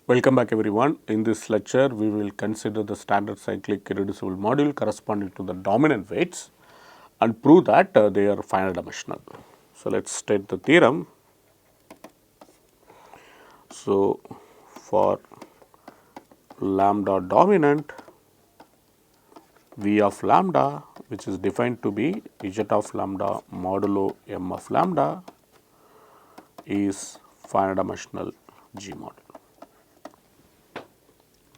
Welcome back everyone. In this lecture, we will consider the standard cyclic irreducible module corresponding to the dominant weights and prove that they are finite dimensional. So, let us state the theorem. So, for lambda dominant, V of lambda, which is defined to be Z of lambda modulo M of lambda, is finite dimensional G module.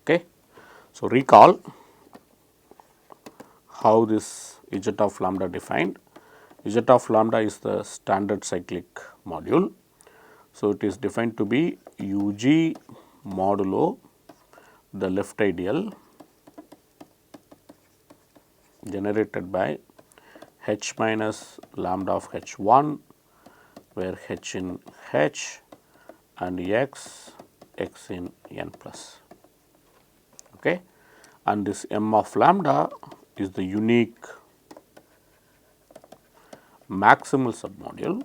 Okay. So, recall how this Z of lambda defined. Z of lambda is the standard cyclic module. So, it is defined to be UG modulo the left ideal generated by H minus lambda of H1, where H in H and X in N plus. Okay. And this M of lambda is the unique maximal submodule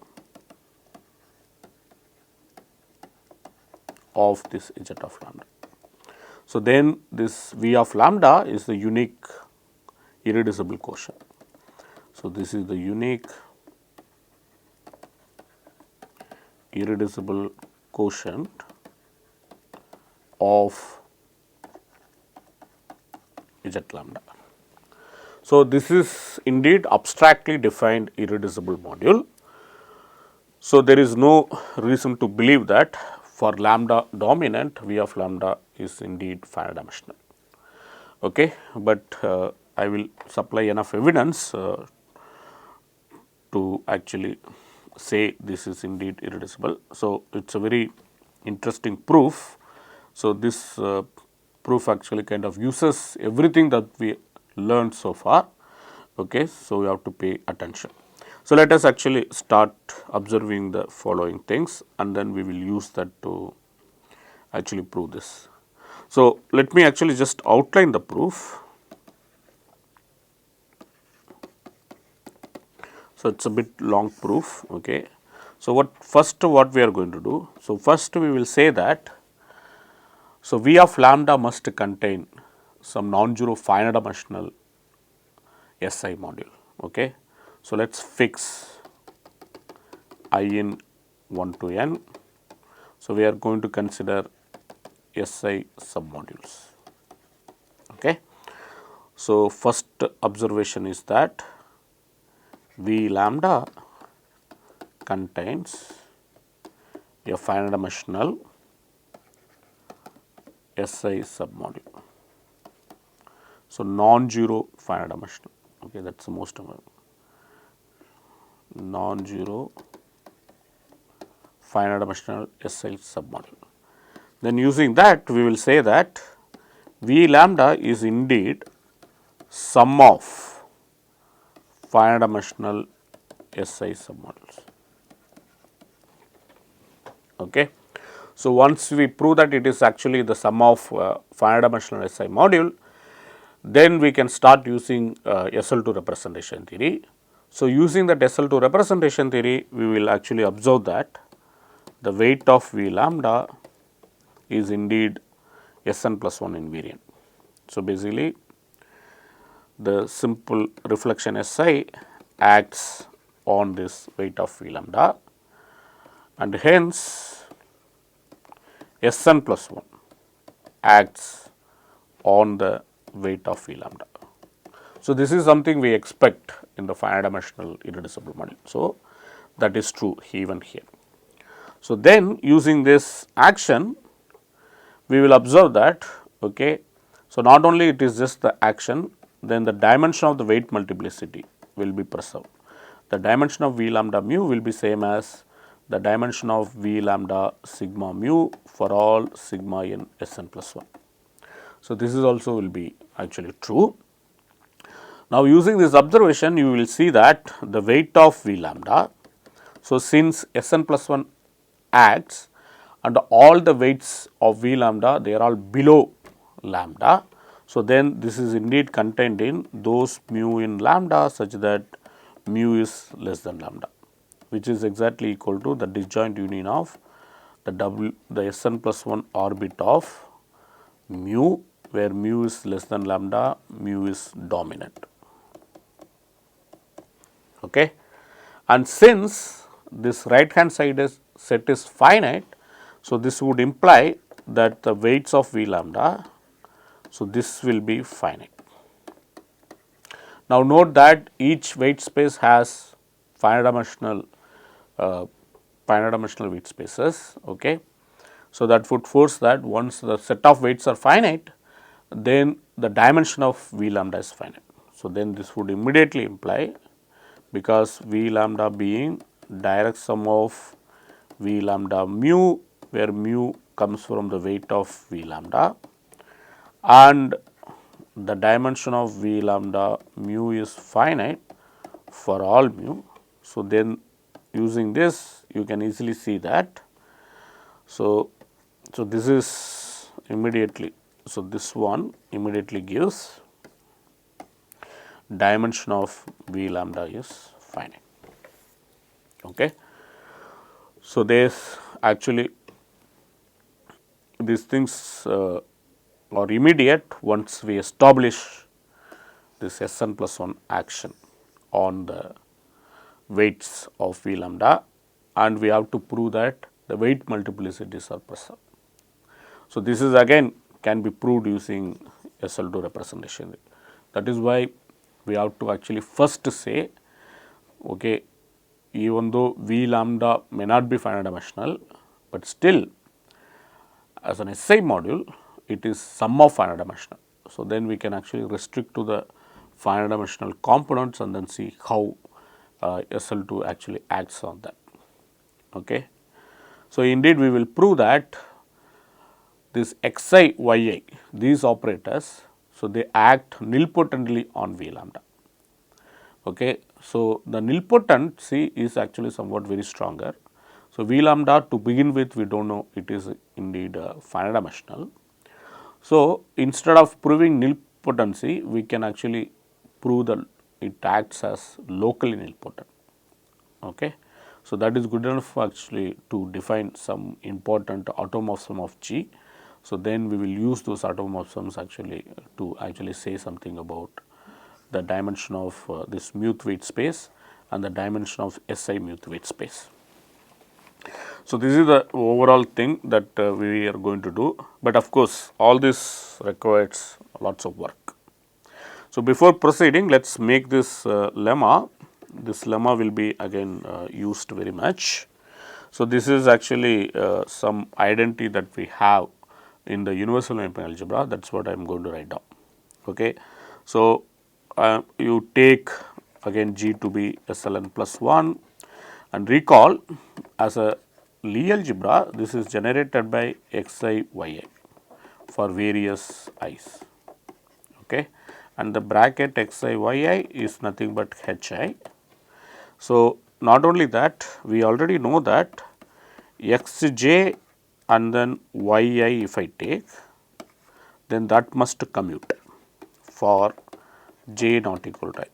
of this Z of lambda. So, then this V of lambda is the unique irreducible quotient. So, this is the unique irreducible quotient of Z lambda. So, this is indeed abstractly defined irreducible module. So, there is no reason to believe that for lambda dominant V of lambda is indeed finite dimensional. Okay. But I will supply enough evidence to actually say this is indeed irreducible. So, it is a very interesting proof. So, this proof actually kind of uses everything that we learned so far. Okay. So, we have to pay attention. So, let us actually start observing the following things and then we will use that to actually prove this. So, let me actually just outline the proof. So, it is a bit long proof. Okay. So, what we are going to do? So, first we will say that, so V of lambda must contain some non-zero finite dimensional SI module. Okay. So, let us fix I in 1 to n. So, we are going to consider SI submodules. Okay. So, first observation is that V lambda contains a finite dimensional SI submodule. So, non-zero finite dimensional. Okay, that is the most important. Non-zero finite dimensional SI submodule. Then using that we will say that V lambda is indeed sum of finite dimensional SI submodules. Okay. So, once we prove that it is actually the sum of finite dimensional SI module, then we can start using SL2 representation theory. So, using that SL2 representation theory, we will actually observe that the weight of V lambda is indeed Sn plus 1 invariant. So, basically the simple reflection SI acts on this weight of V lambda and hence Sn plus 1 acts on the weight of V lambda. So, this is something we expect in the finite dimensional irreducible module. So, that is true even here. So, then using this action we will observe that, okay, so not only it is just the action, then the dimension of the weight multiplicity will be preserved. The dimension of V lambda mu will be same as the dimension of V lambda sigma mu for all sigma in Sn plus 1. So, this is also will be actually true. Now, using this observation you will see that the weight of V lambda, so since Sn plus 1 acts and all the weights of V lambda they are all below lambda. So, then this is indeed contained in those mu in lambda such that mu is less than lambda, which is exactly equal to the disjoint union of the Sn plus 1 orbit of mu, where mu is less than lambda, mu is dominant. Okay. And since this right hand side set is finite, so this would imply that the weights of V lambda, so this will be finite. Now note that each weight space has finite dimensional weight spaces. Okay. So that would force that once the set of weights are finite, then the dimension of V lambda is finite. So then this would immediately imply, because V lambda being direct sum of V lambda mu, where mu comes from the weight of V lambda, and the dimension of V lambda mu is finite for all mu. So then using this you can easily see that. So this is immediately, so this one immediately gives dimension of V lambda is finite. Okay. So there's actually these things are immediate once we establish this Sn plus 1 action on the weights of V lambda, and we have to prove that the weight multiplicities are present. So this is again can be proved using SL2 representation. That is why we have to actually first say, okay, even though V lambda may not be finite dimensional, but still as an SI module it is sum of finite dimensional. So then we can actually restrict to the finite dimensional components and then see how SL2 actually acts on that. Okay. So indeed we will prove that this xi, yi, these operators, so they act nilpotently on V lambda. Okay. So the nilpotency is actually somewhat very stronger. So V lambda to begin with we do not know it is indeed finite dimensional. So instead of proving nilpotency, we can actually prove that it acts as locally nilpotent. Okay. So that is good enough actually to define some important automorphism of G. So then we will use those automorphisms actually to actually say something about the dimension of this muth weight space and the dimension of SI muth weight space. So this is the overall thing that we are going to do, but of course all this requires lots of work. So before proceeding, let us make this lemma. This lemma will be again used very much. So this is actually some identity that we have in the universal mapping algebra. That is what I am going to write down. Okay. So you take again G to be SLN plus 1, and recall as a Lie algebra, this is generated by xi, yi for various i's. Okay. And the bracket xi, yi is nothing but hi. So not only that, we already know that xj and then yi if I take, then that must commute for j not equal to I.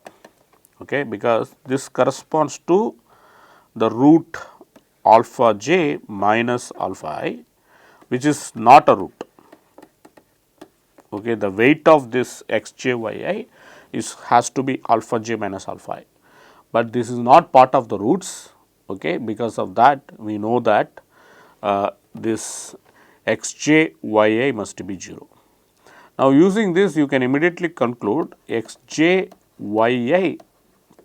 Okay. Because this corresponds to the root alpha j minus alpha I, which is not a root. Okay. The weight of this xj yi has to be alpha j minus alpha I, but this is not part of the roots. Okay. Because of that we know that this xj yi must be 0. Now using this you can immediately conclude xj yi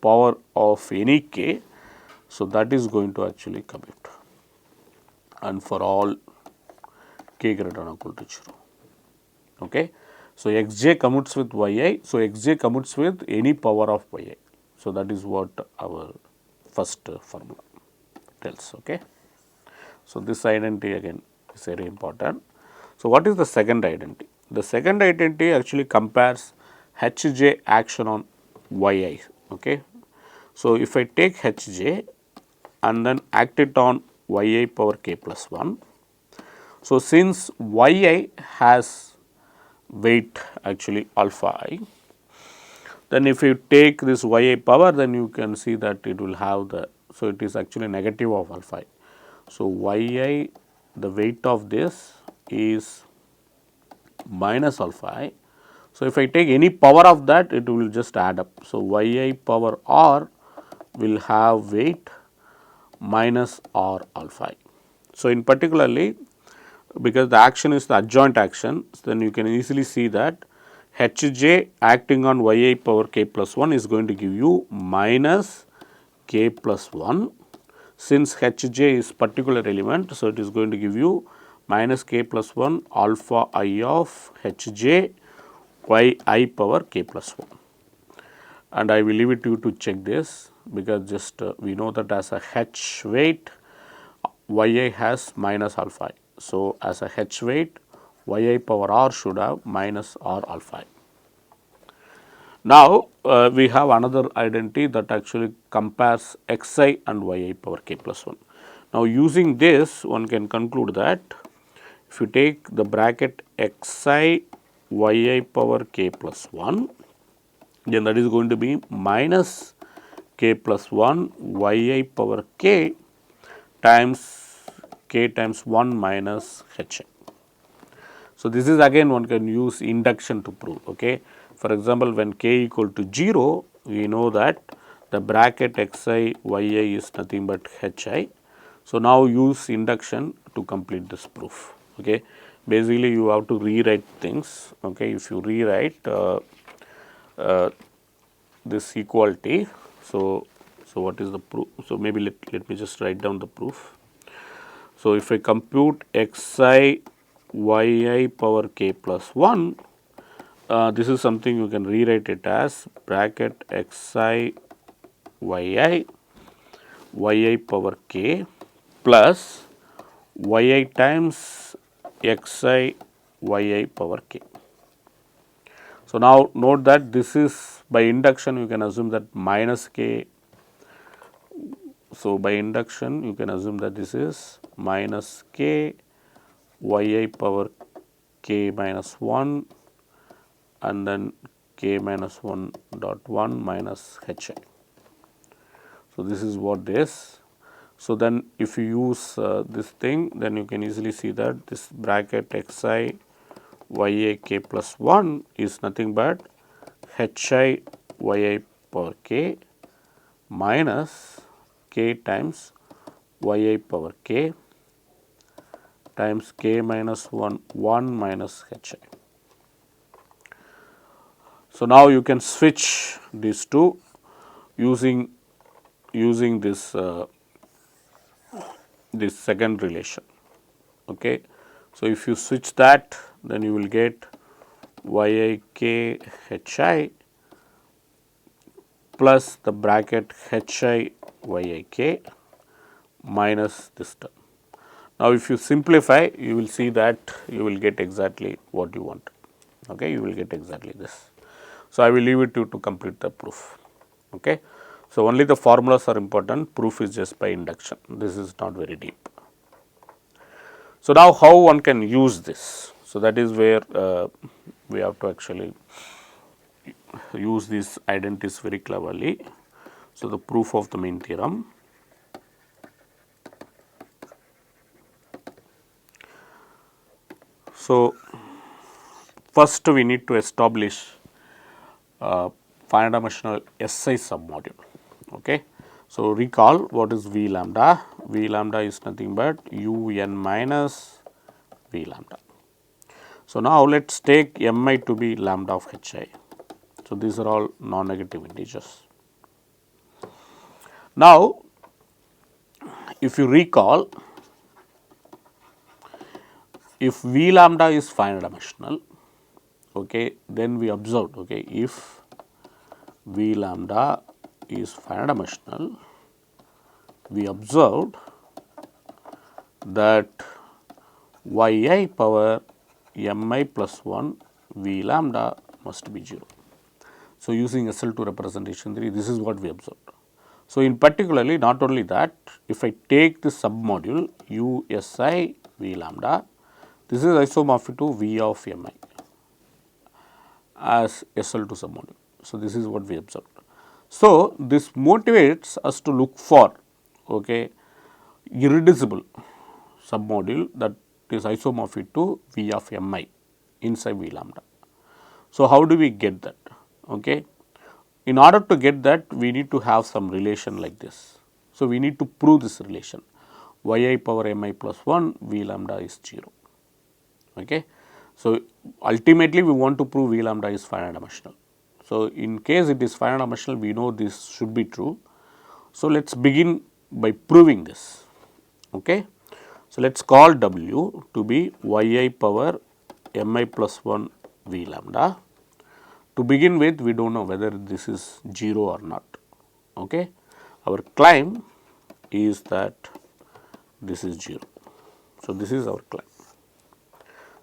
power of any k. So that is going to actually commute, and for all k greater than or equal to 0. Okay. So xj commutes with yi. So xj commutes with any power of yi. So that is what our first formula tells. Okay. So this identity again is very important. So what is the second identity? The second identity actually compares hj action on yi. Okay. So if I take hj and then act it on yi power k plus 1. So since yi has weight actually alpha I, then if you take this yi power, then you can see that it will have the, so it is actually negative of alpha I. So yi the weight of this is minus alpha I. So, if I take any power of that, it will just add up. So, yi power r will have weight minus r alpha I. So, in particularly, because the action is the adjoint action, then you can easily see that Hj acting on yi power k plus 1 is going to give you minus k plus 1. Since Hj is particular element, so it is going to give you minus k plus 1 alpha I of Hj yi power k plus 1. And I will leave it to you to check this, because just we know that as a h weight yi has minus alpha I. So, as a h weight yi power r should have minus r alpha I. Now, we have another identity that actually compares xi and yi power k plus 1. Now, using this, one can conclude that if you take the bracket xi yi power k plus 1, then that is going to be minus k plus 1 yi power k times k times 1 minus h. So, this is again one can use induction to prove. Okay. For example, when k equal to 0, we know that the bracket xi yi is nothing but hi. So, now use induction to complete this proof. Okay. Basically, you have to rewrite things. Okay. If you rewrite this equality, so what is the proof? So, maybe let me just write down the proof. So, if I compute xi yi power k plus 1, this is something you can rewrite it as bracket xi yi power k plus yi times xi yi power k. So, now note that this is by induction you can assume that minus k. So, by induction you can assume that this is minus k yi power k minus 1 and then k minus 1 dot 1 minus hi. So, this is what this. So, then if you use this thing, then you can easily see that this bracket xi yi k plus 1 is nothing but hi yi power k minus k times yi power k times k minus 1 minus hi. So, now you can switch these two using this this second relation. Okay. So, if you switch that, then you will get yi k hi plus the bracket hi yi k minus this term. Now, if you simplify, you will see that you will get exactly what you want. Okay, you will get exactly this. So, I will leave it to complete the proof. Okay. So, only the formulas are important, proof is just by induction, this is not very deep. So, now how one can use this? So, that is where we have to actually use these identities very cleverly. So, the proof of the main theorem. So, first we need to establish finite dimensional SI submodule. Okay. So, recall what is V lambda. V lambda is nothing but un minus V lambda. So, now let us take mi to be lambda of hi. So, these are all non-negative integers. Now, if you recall, if V lambda is finite dimensional, okay, then we observed, okay, if V lambda is finite dimensional, we observed that yi power mi plus 1 V lambda must be 0. So, using SL2 representation theory, this is what we observed. So, in particularly not only that, if I take this submodule USI V lambda, this is isomorphic to V of mi as SL2 submodule. So, this is what we observed. So, this motivates us to look for, okay, irreducible. submodule that is isomorphic to V of mi inside V lambda. So, how do we get that? Okay. In order to get that, we need to have some relation like this. So, we need to prove this relation yi power mi plus 1 V lambda is 0. Okay. So, ultimately we want to prove V lambda is finite dimensional. So, in case it is finite dimensional, we know this should be true. So, let us begin by proving this. Okay. So, let us call W to be yi power mi plus 1 V lambda. To begin with, we do not know whether this is 0 or not. Okay. Our claim is that this is 0. So, this is our claim.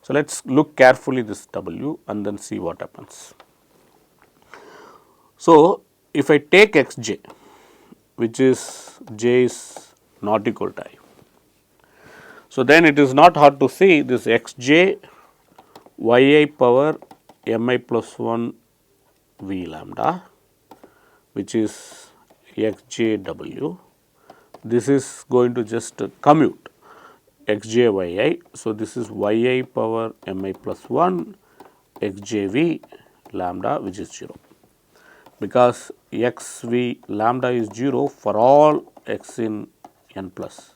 So, let us look carefully this W and then see what happens. So, if I take xj, which is j is not equal to I. So, then it is not hard to see this xj yi power mi plus 1 V lambda, which is xjw. This is going to just commute xjyi. So, this is yi power mi plus 1 xjv lambda, which is 0, because xv lambda is 0 for all x in n plus,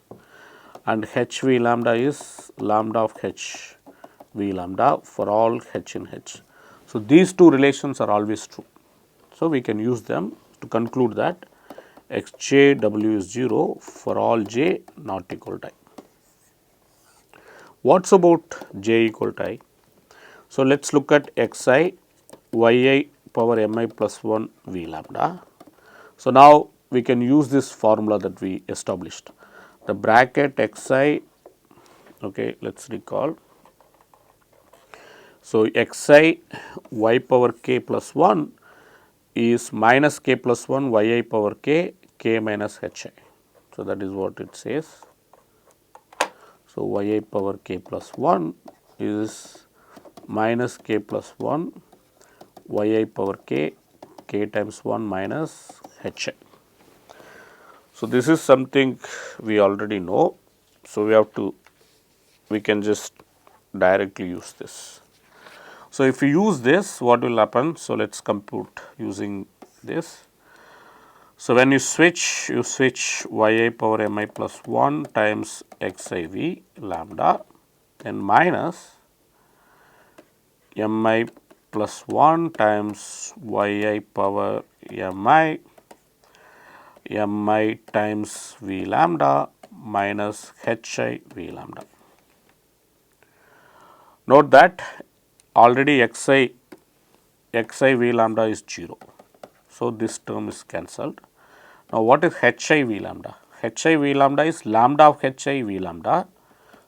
and hv lambda is lambda of h v lambda for all h in h. So, these two relations are always true. So, we can use them to conclude that xjw is 0 for all j not equal to I. What is about j equal to I? So, let us look at xi yi power mi plus 1 v lambda. So, now we can use this formula that we established. The bracket xi, okay, let us recall. So, xi y power k plus 1 is minus k plus 1 yi power k minus hi. So, that is what it says. So, yi power k plus 1 is minus k plus 1 yi power k times 1 minus hi. So, this is something we already know. So, we can just directly use this. So, if you use this, what will happen? So, let us compute using this. So, when you switch yi power mi plus 1 times xiv lambda, then minus mi plus 1 times yi power mi times v lambda minus hi v lambda. Note that already xi v lambda is 0. So, this term is cancelled. Now, what is hi v lambda? Hi v lambda is lambda of hi v lambda.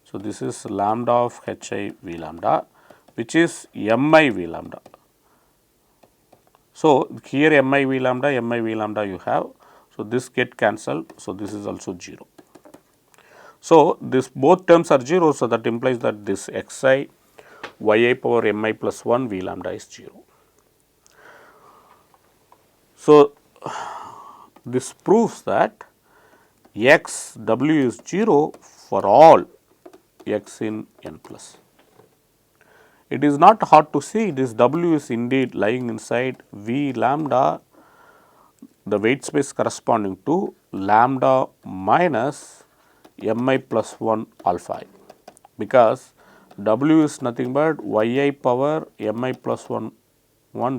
So, this is lambda of hi v lambda, which is mi v lambda. So, here mi v lambda you have. So, this get cancelled. So, this is also 0. So, this both terms are 0. So, that implies that this xi yi power mi plus 1 v lambda is 0. So, this proves that x w is 0 for all x in n plus. It is not hard to see this w is indeed lying inside v lambda, the weight space corresponding to lambda minus mi plus 1 alpha I, because w is nothing but yi power mi plus 1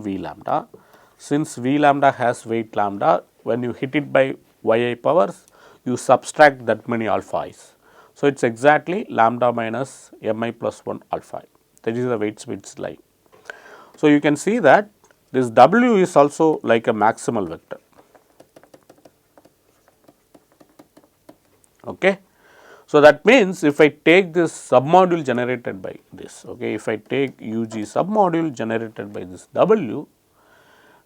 v lambda. Since v lambda has weight lambda, when you hit it by yi powers, you subtract that many alpha i's. So, it is exactly lambda minus mi plus 1 alpha I. That is the weight space line. So, you can see that this w is also like a maximal vector. Okay. So, that means if I take this submodule generated by this, okay, if I take UG submodule generated by this W,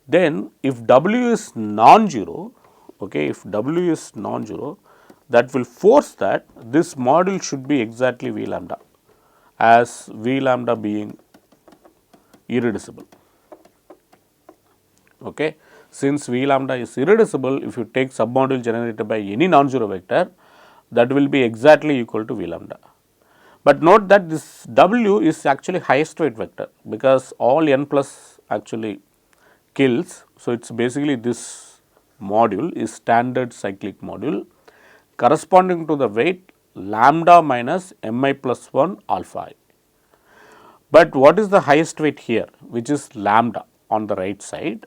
then if W is non-zero, okay, if W is non-zero, that will force that this module should be exactly V lambda, as V lambda being irreducible. Okay. Since V lambda is irreducible, if you take submodule generated by any non-zero vector, that will be exactly equal to V lambda. But note that this W is actually highest weight vector, because all n plus actually kills. So, it is basically this module is standard cyclic module corresponding to the weight lambda minus mi plus 1 alpha I. But what is the highest weight here, which is lambda on the right side,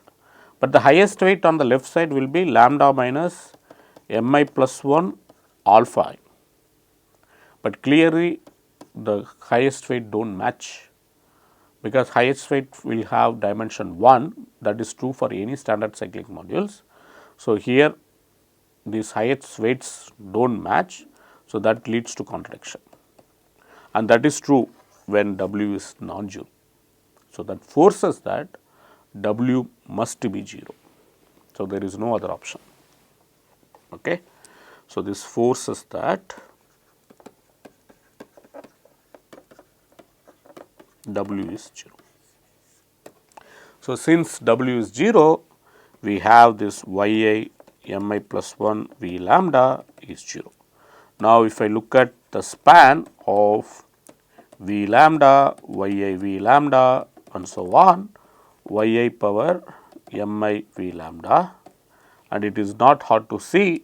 but the highest weight on the left side will be lambda minus mi plus 1 alpha I. But clearly the highest weight do not match, because highest weight will have dimension 1, that is true for any standard cyclic modules. So, here these highest weights do not match, so that leads to contradiction, and that is true when W is non-zero. So, that forces that W must be 0. So, there is no other option. Okay. So, this forces that W is 0. So, since W is 0, we have this yi mi plus 1 V lambda is 0. Now, if I look at the span of V lambda, yi V lambda and so on, yi power mi V lambda, and it is not hard to see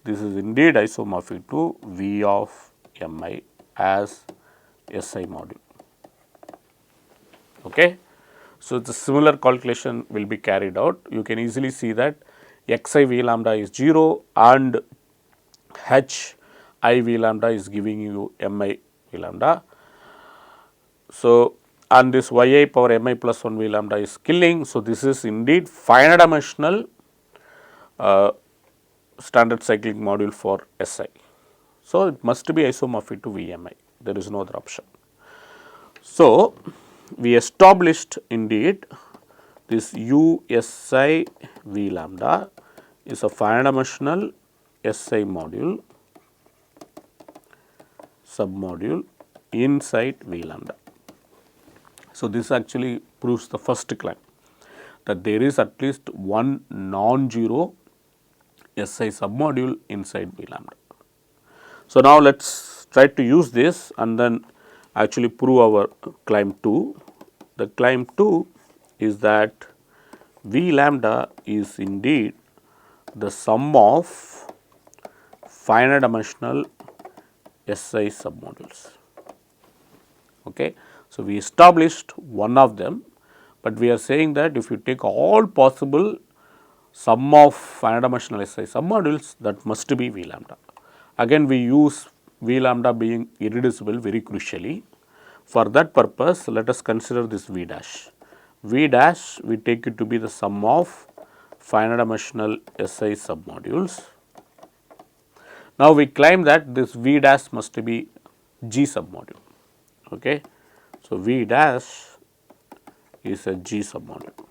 this is indeed isomorphic to V of mi as SI module. Okay. So, the similar calculation will be carried out. You can easily see that xi V lambda is 0 and h I V lambda is giving you mi V lambda. So, and this yi power mi plus 1 V lambda is killing. So, this is indeed finite dimensional standard cyclic module for SI. So, it must be isomorphic to VMI, there is no other option. So, we established indeed this USI V lambda is a finite dimensional SI module submodule inside V lambda. So, this actually proves the first claim that there is at least one non-zero SI submodule inside V lambda. So, now let us try to use this and then actually prove our claim 2. The claim 2 is that V lambda is indeed the sum of finite dimensional SI submodules. Okay. So, we established one of them, but we are saying that if you take all possible sum of finite dimensional SI submodules, that must be V lambda. Again, we use V lambda being irreducible very crucially. For that purpose, let us consider this V dash. V dash we take it to be the sum of finite dimensional SI submodules. Now, we claim that this V dash must be G submodule. Okay. So, V dash is a G submodule.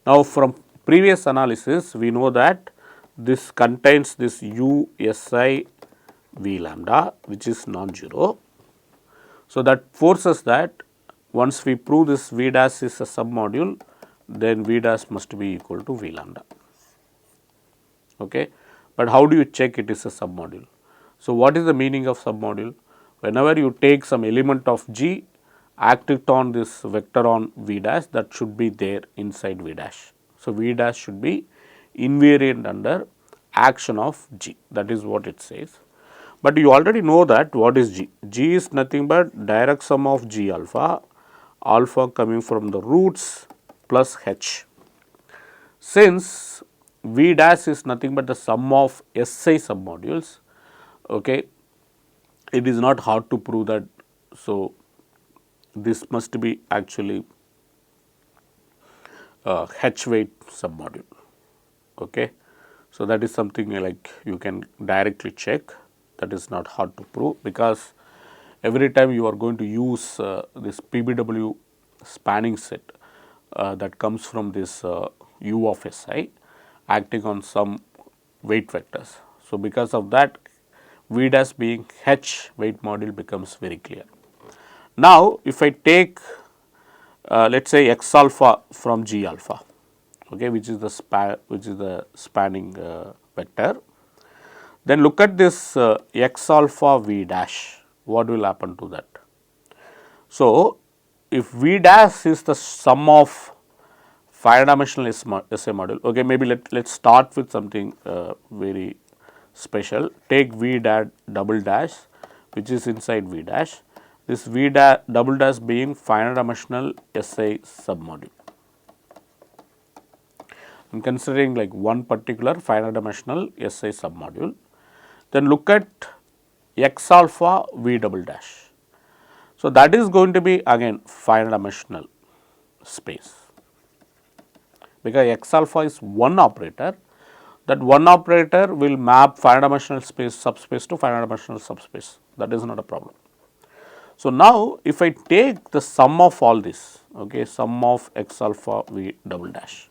Now, from previous analysis, we know that this contains this USI V lambda, which is non-zero. So, that forces that once we prove this V dash is a submodule, then V dash must be equal to V lambda. Okay. But how do you check it is a submodule? So, what is the meaning of submodule? Whenever you take some element of G, act it on this vector on V dash, that should be there inside V dash. So, V dash should be invariant under action of G, that is what it says. But you already know that what is G? G is nothing but direct sum of G alpha, alpha coming from the roots plus H. Since V dash is nothing but the sum of SI submodules, okay, it is not hard to prove that. So, this must be actually H weight submodule. Okay. So, that is something like you can directly check, that is not hard to prove, because every time you are going to use this PBW spanning set that comes from this U of SI acting on some weight vectors. So, because of that, V dash being H weight module becomes very clear. Now, if I take let us say x alpha from G alpha, okay, which is the spanning vector. Then look at this x alpha v dash, what will happen to that? So, if v dash is the sum of 5 dimensional SI module, okay, maybe let's start with something very special. Take v double dash, which is inside v dash. This v double dash being finite dimensional SI submodule. I am considering like one particular finite dimensional SI submodule. Then look at x alpha v double dash. So, that is going to be again finite dimensional space, because x alpha is one operator. That one operator will map finite dimensional space subspace to finite dimensional subspace, that is not a problem. So, now if I take the sum of all this, okay, sum of x alpha v double dash.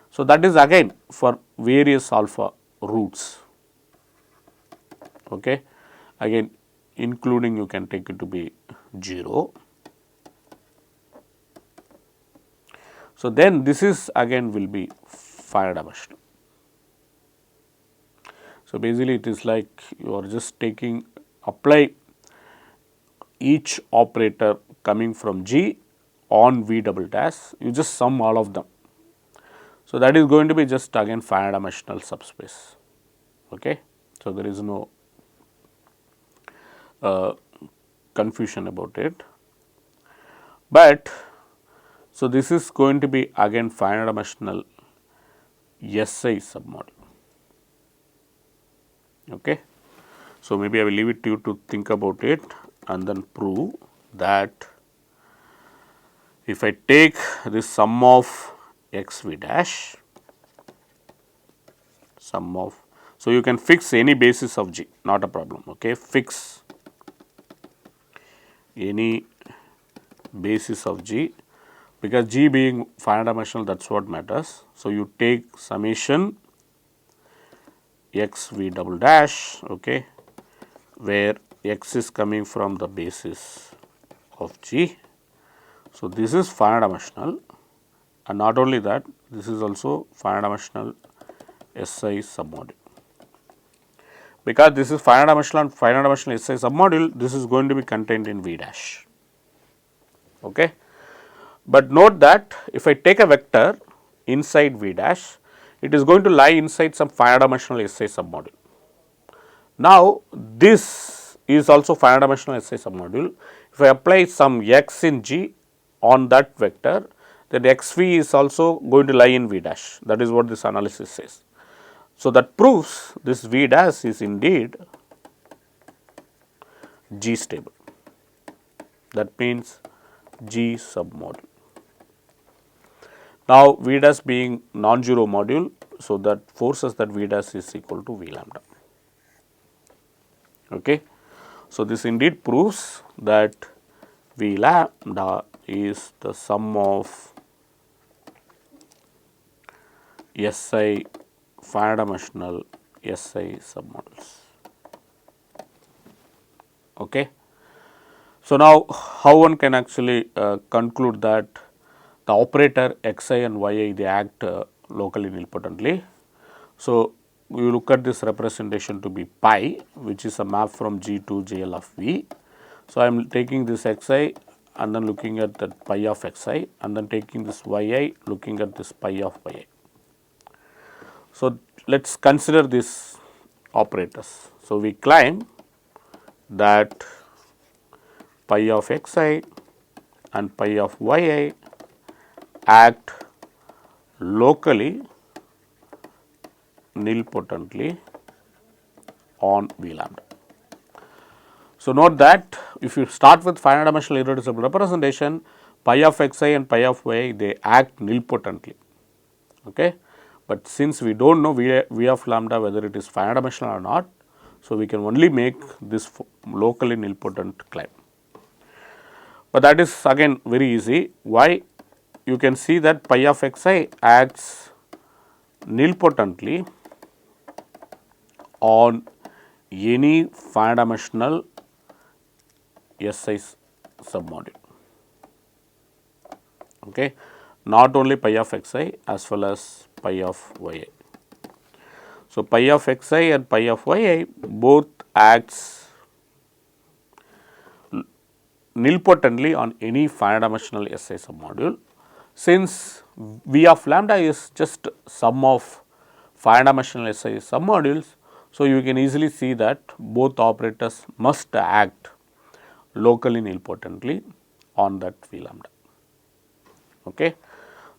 So, that is again for various alpha roots, okay, again including you can take it to be 0. So, then this is again will be finite dimensional. So, basically it is like you are just taking apply each operator coming from G on V double dash, you just sum all of them. So, that is going to be just again finite dimensional subspace. Okay. So, there is no confusion about it, but so this is going to be again finite dimensional SI submodule. Okay. So, maybe I will leave it to you to think about it and then prove that if I take this sum of x v dash, sum of, so you can fix any basis of G, not a problem. Okay. Fix any basis of G, because G being finite dimensional, that is what matters. So, you take summation x v double dash, okay, where x is coming from the basis of G. So, this is finite dimensional, and not only that, this is also finite dimensional SI submodule. Because this is finite dimensional SI submodule, this is going to be contained in V dash. Okay. But note that if I take a vector inside V dash, it is going to lie inside some finite dimensional SI submodule. Now, this is also finite dimensional SI submodule. If I apply some x in G on that vector, then x v is also going to lie in V dash, that is what this analysis says. So, that proves this V dash is indeed G stable, that means G submodule. Now, V dash being non-zero module, so that forces that V dash is equal to V lambda. Okay. So, this indeed proves that V lambda is the sum of SI finite dimensional SI submodules. Okay. So, now how one can actually conclude that the operator xi and yi they act locally nilpotently. So, you look at this representation to be pi, which is a map from G to JL of V. So, I am taking this xi and then looking at that pi of xi and then taking this yi looking at this pi of yi. So, let us consider these operators. So, we claim that pi of xi and pi of yi act locally nilpotently on V lambda. So, note that if you start with finite dimensional irreducible representation, pi of xi and pi of yi they act nilpotently. Okay. But since we do not know V of lambda whether it is finite dimensional or not, so we can only make this locally nilpotent claim. But that is again very easy. Why? You can see that pi of xi acts nilpotently on any finite dimensional SI submodule. Okay. Not only pi of xi as well as pi of yi. So, pi of xi and pi of yi both acts nilpotently on any finite dimensional SI submodule. Since V of lambda is just sum of finite dimensional SI submodules, so you can easily see that both operators must act locally nilpotently on that V lambda. Okay.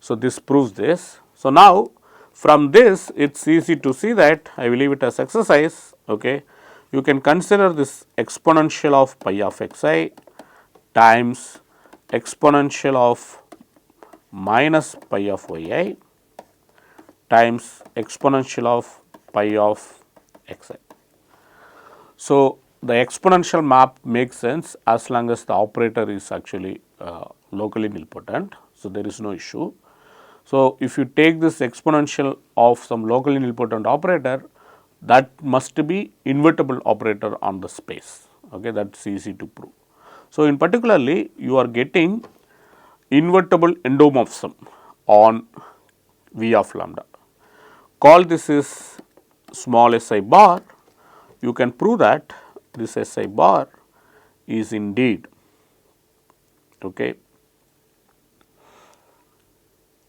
So, this proves this. So, now from this it is easy to see that I will leave it as exercise. Okay. You can consider this exponential of pi of xi times exponential of minus pi of yi times exponential of pi of xi. So, the exponential map makes sense as long as the operator is actually locally nilpotent. So, there is no issue. So, if you take this exponential of some locally nilpotent operator, that must be invertible operator on the space. Okay, that is easy to prove. So, in particularly you are getting invertible endomorphism on V of lambda. Call this is small si bar. You can prove that this si bar is indeed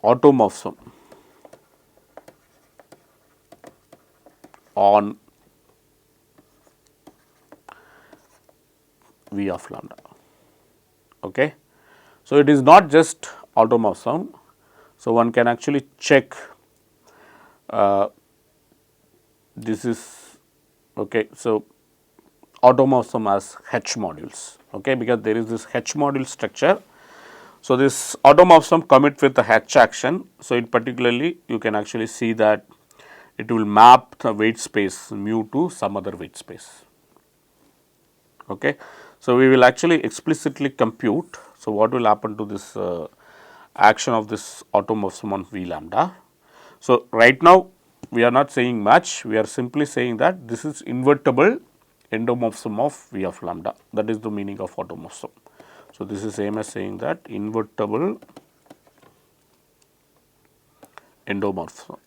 automorphism on V of lambda. Okay. So, it is not just automorphism. So, one can actually check this is okay. So, automorphism as H modules, okay, because there is this H module structure. So, this automorphism commit with the H action. So, in particularly you can actually see that it will map the weight space mu to some other weight space. Okay. So, we will actually explicitly compute. So, what will happen to this action of this automorphism on V lambda. So, right now we are not saying much, we are simply saying that this is invertible endomorphism of V of lambda, that is the meaning of automorphism. So, this is same as saying that invertible endomorphism.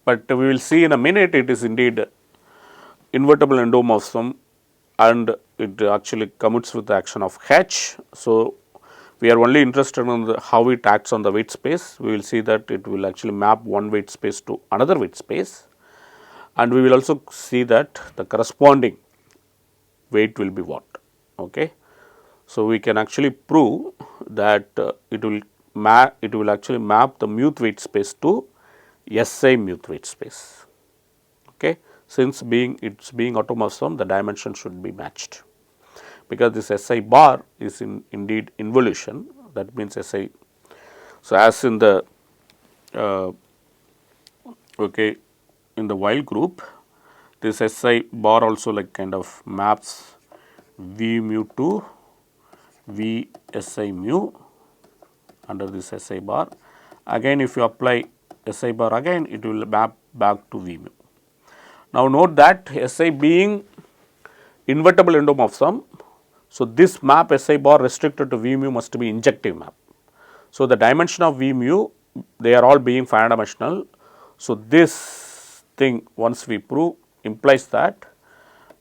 But we will see in a minute it is indeed invertible endomorphism and it actually commutes with the action of H. So, we are only interested in how it acts on the weight space. We will see that it will actually map one weight space to another weight space, and we will also see that the corresponding weight will be what. Okay. So, we can actually prove that it will actually map the muth weight space to SI muth weight space. Okay. Since it is being automorphism, the dimension should be matched, because this SI bar is indeed involution, that means SI. So, as in the in the while group, this SI bar also like kind of maps V mu to V SI mu under this SI bar. Again, if you apply SI bar again, it will map back to V mu. Now, note that SI being invertible endomorphism. So, this map SI bar restricted to V mu must be injective map. So, the dimension of V mu, they are all being finite dimensional. So, this thing once we prove implies that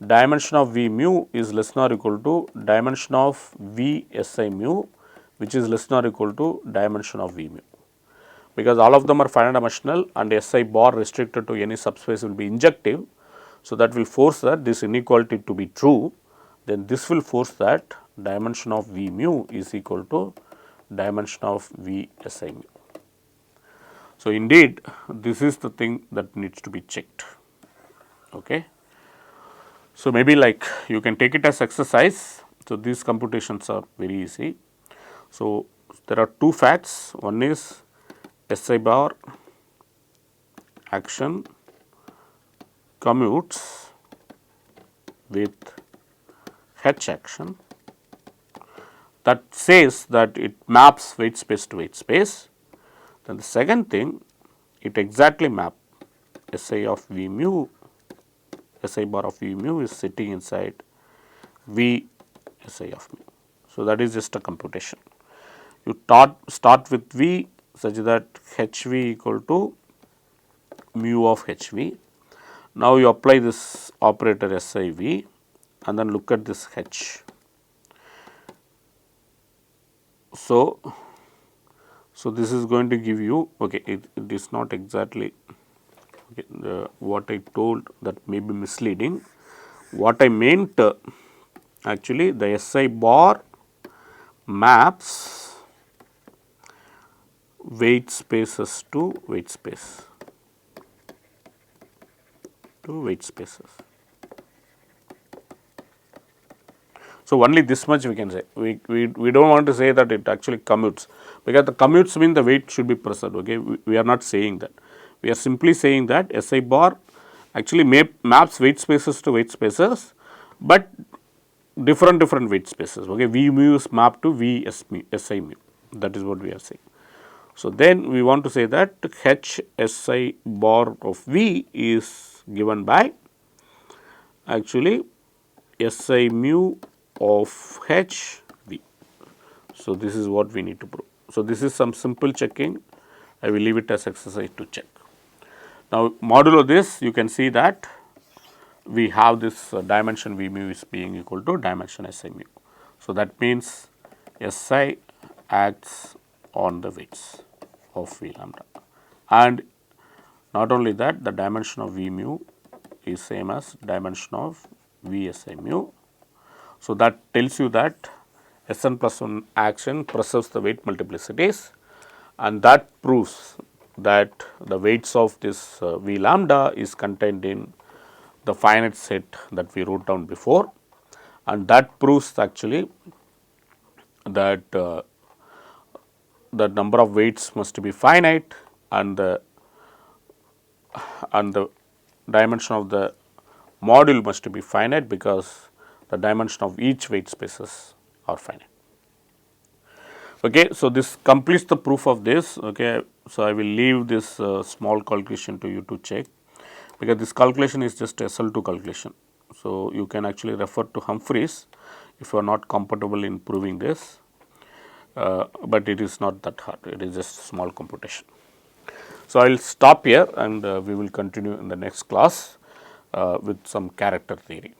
dimension of V mu is less than or equal to dimension of V SI mu, which is less than or equal to dimension of V mu. Because all of them are finite dimensional and SI bar restricted to any subspace will be injective. So, that will force that this inequality to be true, then this will force that dimension of V mu is equal to dimension of V SI mu. So, indeed this is the thing that needs to be checked. Okay. So, maybe like you can take it as exercise. So, these computations are very easy. So, there are two facts, one is SI bar action commutes with H action, that says that it maps weight space to weight space. Then the second thing, it exactly map SI of V mu, SI bar of V mu is sitting inside V SI of mu. So, that is just a computation. You start with V such that HV equal to mu of HV. Now, you apply this operator SIV and then look at this H. So, this is going to give you, okay, it is not exactly okay, what I told, that may be misleading. What I meant actually, the SI bar maps weight spaces to weight space, So, only this much we can say. We do not want to say that it actually commutes, because the commutes mean the weight should be present. Okay, we are not saying that. We are simply saying that SI bar actually maps weight spaces to weight spaces, but different weight spaces. Okay, V mu is mapped to V SI mu. That is what we are saying. So, then we want to say that H SI bar of V is given by actually SI mu of H V. So, this is what we need to prove. So, this is some simple checking. I will leave it as exercise to check. Now, modulo this, you can see that we have this dimension V mu is being equal to dimension SI mu. So, that means SI acts on the weights of V lambda, and not only that, the dimension of V mu is same as dimension of V SI mu. So, that tells you that Sn plus 1 action preserves the weight multiplicities, and that proves that the weights of this V lambda is contained in the finite set that we wrote down before, and that proves actually that the number of weights must be finite, and the dimension of the module must be finite, because the dimension of each weight spaces are finite. Okay, so, this completes the proof of this. Okay, so, I will leave this small calculation to you to check, because this calculation is just SL2 calculation. So, you can actually refer to Humphreys if you are not comfortable in proving this, but it is not that hard, it is just small computation. So, I will stop here, and we will continue in the next class with some character theory.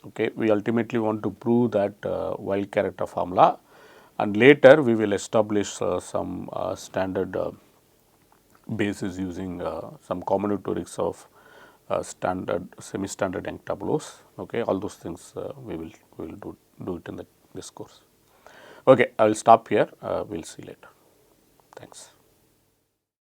Okay, we ultimately want to prove that wild character formula, and later we will establish some standard basis using some combinatorics of standard semi-standard Young tableaus. Okay, all those things we will do it in this course. Okay, I will stop here. We will see later. Thanks.